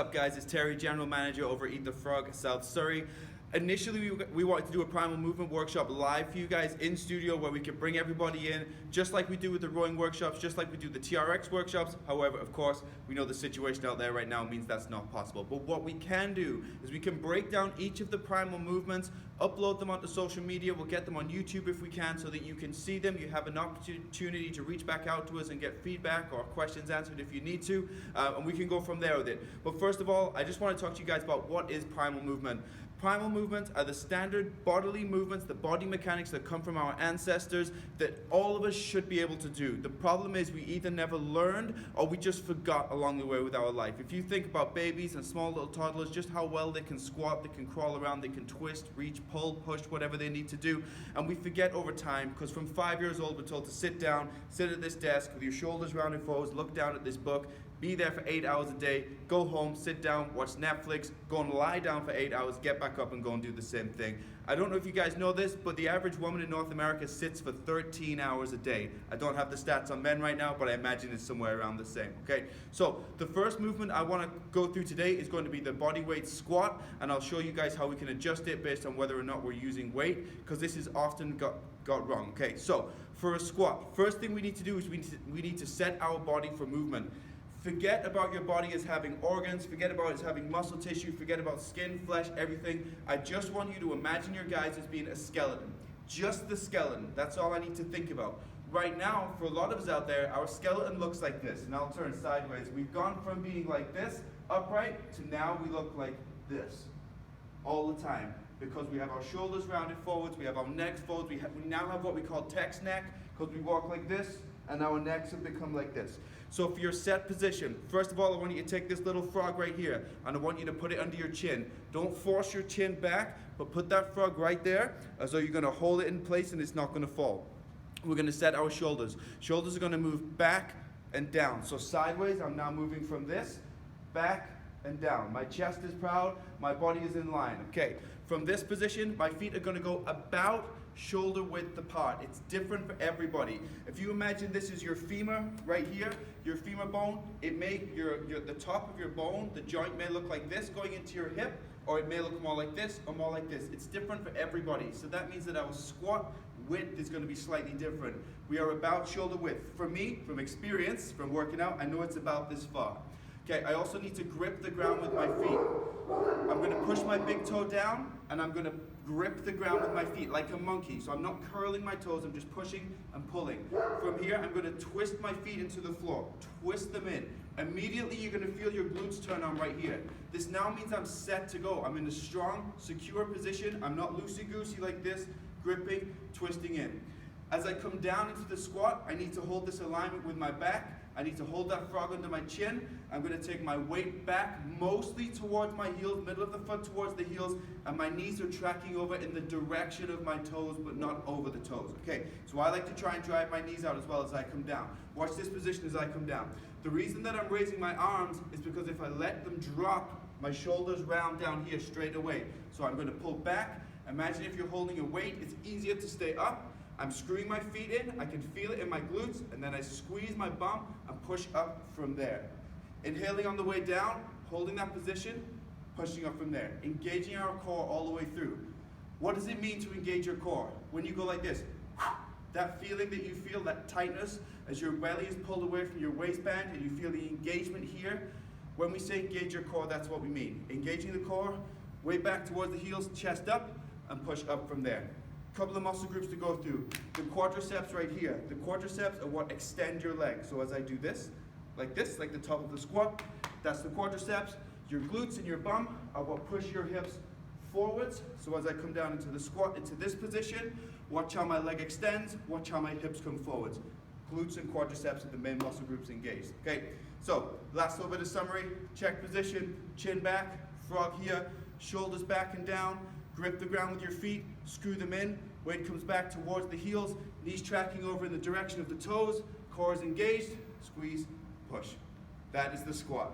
Up guys, it's Terry, General Manager over at Eat the Frog, South Surrey. Initially we wanted to do a primal movement workshop live for you guys in studio where we could bring everybody in just like we do with the rowing workshops, just like we do the TRX workshops. However, of course, we know the situation out there right now means that's not possible. But what we can do is we can break down each of the primal movements, upload them onto social media, we'll get them on YouTube if we can so that you can see them. You have an opportunity to reach back out to us and get feedback or questions answered if you need to, and we can go from there with it. But first of all, I just want to talk to you guys about what is primal movement. Primal movements are the standard bodily movements, the body mechanics that come from our ancestors that all of us should be able to do. The problem is we either never learned or we just forgot along the way with our life. If you think about babies and small little toddlers, just how well they can squat, they can crawl around, they can twist, reach, pull, push, whatever they need to do. And we forget over time because from 5 years old we're told to sit down, sit at this desk with your shoulders rounded forwards, look down at this book, be there for 8 hours a day, go home, sit down, watch Netflix, go and lie down for 8 hours, get back up and go and do the same thing. I don't know if you guys know this, but the average woman in North America sits for 13 hours a day. I don't have the stats on men right now, but I imagine it's somewhere around the same, okay? So the first movement I want to go through today is going to be the body weight squat, and I'll show you guys how we can adjust it based on whether or not we're using weight, because this is often got wrong, okay? So for a squat, first thing we need to do is we need to set our body for movement. Forget about your body as having organs, forget about it as having muscle tissue, forget about skin, flesh, everything. I just want you to imagine your guys as being a skeleton. Just the skeleton. That's all I need to think about. Right now, for a lot of us out there, our skeleton looks like this. And I'll turn sideways. We've gone from being like this, upright, to now we look like this. All the time. Because we have our shoulders rounded forwards, we have our necks forwards, we now have what we call text neck, because we walk like this, and our necks have become like this. So for your set position, first of all, I want you to take this little frog right here, and I want you to put it under your chin. Don't force your chin back, but put that frog right there, as though you're going to hold it in place and it's not going to fall. We're going to set our shoulders. Shoulders are going to move back and down. So sideways, I'm now moving from this, back and down. My chest is proud, my body is in line. Okay, from this position, my feet are going to go about shoulder width apart. It's different for everybody. If you imagine this is your femur right here, your femur bone, it may the top of your bone, the joint may look like this going into your hip, or it may look more like this or more like this. It's different for everybody. So that means that our squat width is going to be slightly different. We are about shoulder width. For me, from experience, from working out, I know it's about this far. Okay, I also need to grip the ground with my feet. I'm going to push my big toe down, and I'm going to grip the ground with my feet like a monkey. So I'm not curling my toes, I'm just pushing and pulling. From here, I'm going to twist my feet into the floor. Twist them in. Immediately, you're going to feel your glutes turn on right here. This now means I'm set to go. I'm in a strong, secure position. I'm not loosey-goosey like this, gripping, twisting in. As I come down into the squat, I need to hold this alignment with my back. I need to hold that frog under my chin. I'm going to take my weight back mostly towards my heels, middle of the foot towards the heels, and my knees are tracking over in the direction of my toes, but not over the toes. Okay, so I like to try and drive my knees out as well as I come down. Watch this position as I come down. The reason that I'm raising my arms is because if I let them drop, my shoulders round down here straight away. So I'm going to pull back. Imagine if you're holding a weight, it's easier to stay up. I'm screwing my feet in, I can feel it in my glutes, and then I squeeze my bum and push up from there. Inhaling on the way down, holding that position, pushing up from there. Engaging our core all the way through. What does it mean to engage your core? When you go like this, that feeling that you feel, that tightness, as your belly is pulled away from your waistband and you feel the engagement here. When we say engage your core, that's what we mean. Engaging the core, way back towards the heels, chest up, and push up from there. Couple of muscle groups to go through. The quadriceps right here. The quadriceps are what extend your legs. So as I do this, like the top of the squat, that's the quadriceps. Your glutes and your bum are what push your hips forwards. So as I come down into the squat, into this position, watch how my leg extends, watch how my hips come forwards. Glutes and quadriceps are the main muscle groups engaged. Okay, so last little bit of summary. Check position, chin back, frog here, shoulders back and down. Grip the ground with your feet, screw them in, weight comes back towards the heels, knees tracking over in the direction of the toes, core is engaged, squeeze, push. That is the squat.